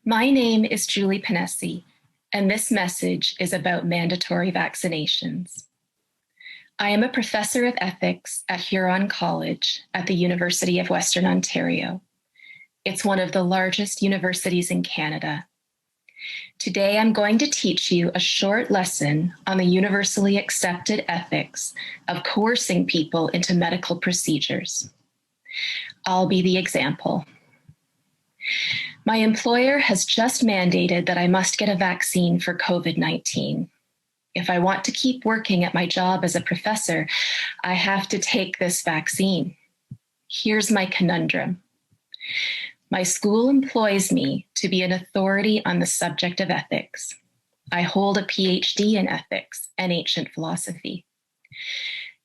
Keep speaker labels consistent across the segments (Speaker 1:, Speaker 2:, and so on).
Speaker 1: My name is Julie Panesi, and this message is about mandatory vaccinations. I am a professor of ethics at Huron College at the University of Western Ontario. It's one of the largest universities in Canada. Today, I'm going to teach you a short lesson on the universally accepted ethics of coercing people into medical procedures. I'll be the example. My employer has just mandated that I must get a vaccine for COVID-19. If I want to keep working at my job as a professor, I have to take this vaccine. Here's my conundrum. My school employs me to be an authority on the subject of ethics. I hold a PhD in ethics and ancient philosophy.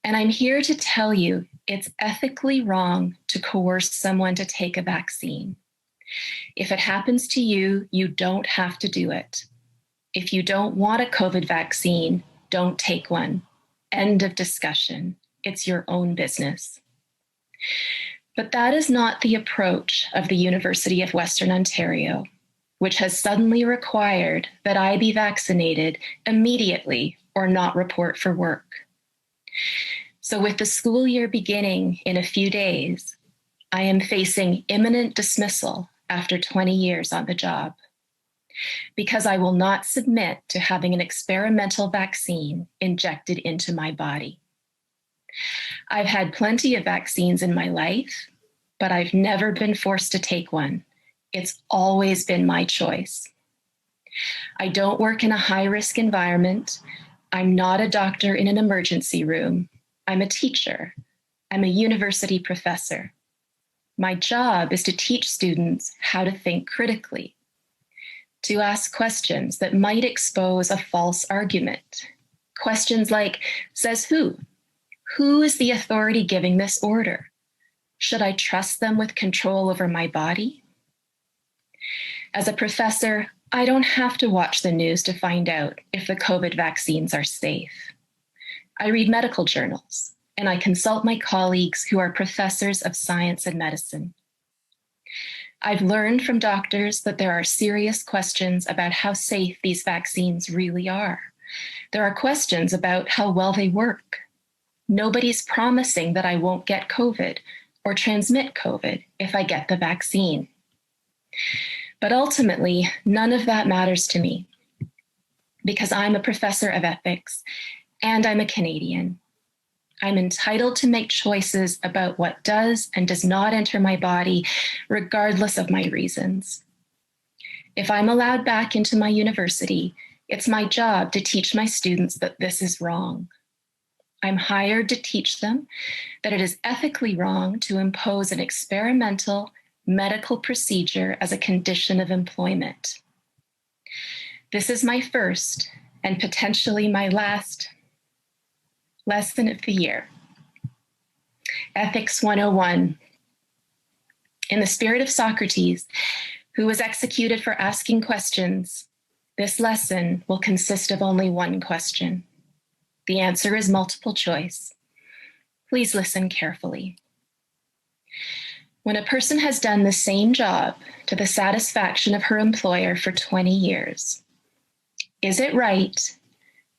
Speaker 1: And I'm here to tell you it's ethically wrong to coerce someone to take a vaccine. If it happens to you, you don't have to do it. If you don't want a COVID vaccine, don't take one. End of discussion. It's your own business. But that is not the approach of the University of Western Ontario, which has suddenly required that I be vaccinated immediately or not report for work. So with the school year beginning in a few days, I am facing imminent dismissal after 20 years on the job, because I will not submit to having an experimental vaccine injected into my body. I've had plenty of vaccines in my life, but I've never been forced to take one. It's always been my choice. I don't work in a high-risk environment. I'm not a doctor in an emergency room. I'm a teacher. I'm a university professor. My job is to teach students how to think critically, to ask questions that might expose a false argument. Questions like, says who? Who is the authority giving this order? Should I trust them with control over my body? As a professor, I don't have to watch the news to find out if the COVID vaccines are safe. I read medical journals, and I consult my colleagues who are professors of science and medicine. I've learned from doctors that there are serious questions about how safe these vaccines really are. There are questions about how well they work. Nobody's promising that I won't get COVID or transmit COVID if I get the vaccine. But ultimately, none of that matters to me because I'm a professor of ethics and I'm a Canadian. I'm entitled to make choices about what does and does not enter my body, regardless of my reasons. If I'm allowed back into my university, it's my job to teach my students that this is wrong. I'm hired to teach them that it is ethically wrong to impose an experimental medical procedure as a condition of employment. This is my first and potentially my last lesson of the year. Ethics 101. In the spirit of Socrates, who was executed for asking questions, this lesson will consist of only one question. The answer is multiple choice. Please listen carefully. When a person has done the same job to the satisfaction of her employer for 20 years, is it right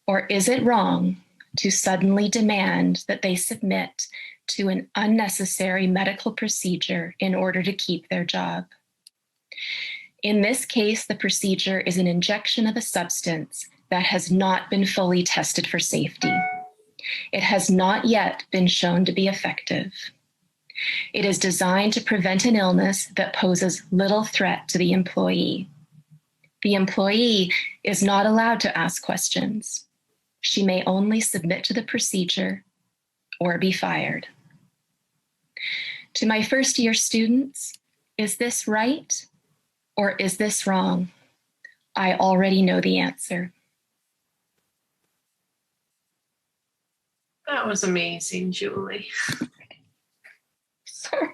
Speaker 1: or is it wrong to suddenly demand that they submit to an unnecessary medical procedure in order to keep their job? In this case, the procedure is an injection of a substance that has not been fully tested for safety. It has not yet been shown to be effective. It is designed to prevent an illness that poses little threat to the employee. The employee is not allowed to ask questions. She may only submit to the procedure or be fired. To my first year students, is this right or is this wrong? I already know the answer.
Speaker 2: That was amazing, Julie.
Speaker 1: Sorry.